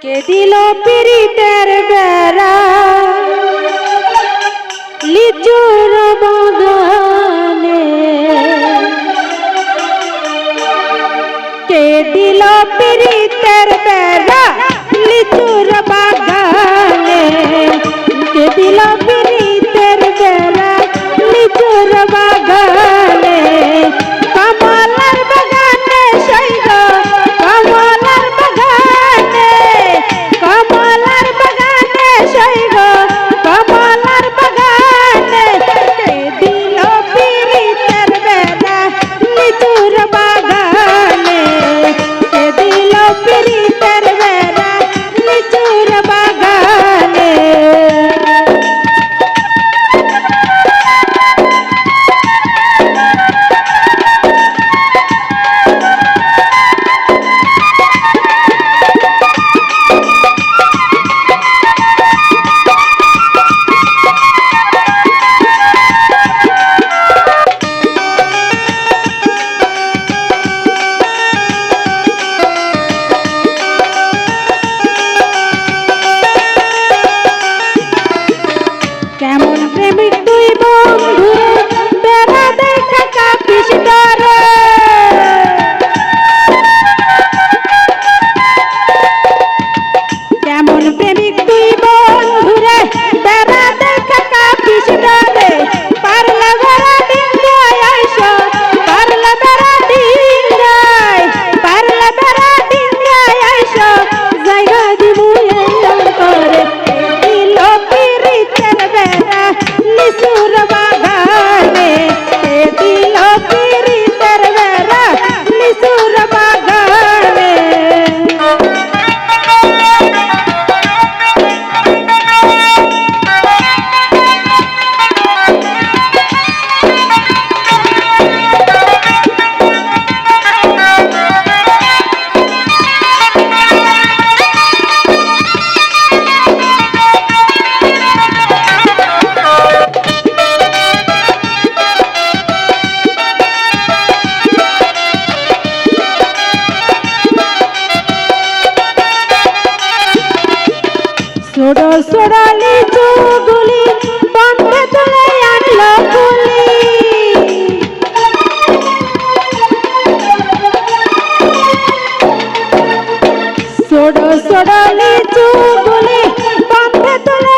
কে দিল পিরিতের বেড়া লিচুর বাগানে, কে দিল পিরিতের বেড়া লিচুর বাগানে, কে দিল পিরিতের বেড়া লিচুর বাগানে, কমলার বাগানে সৈগ কমলার বাগানে, কমলার বাগানে সৈগ কমলার বাগানে, কে দিল পিরিতের বেড়া লিচুর বাগানে, কে দিল পিরিতের বেড়া লিচুর বাগানে। কেমন প্রেমিক তুই বন্ধু বেড়া দেখা কাঁপিস ডরে, কেমন প্রেমিক তুই বন্ধু রে বেড়া দেখা কাঁপিস ডরে, পারলে বেড়া ডিঙ্গায় আইস, পারলে বেড়া ডিঙ্গায়, পারলে বেড়া ডিঙ্গায় আইস, জায়গা দিবু করে দিল পিরিতের বেড়া লিচুর বাগানে, কে দিল পিরিতের বেড়া লিচুর বাগানে। ছোড়ো ছোড়ো লিচু গুলি বন্ধে তুলে আনলো গুলি, ছোড়ো ছোড়ো লিচু গুলি বন্ধে তুলে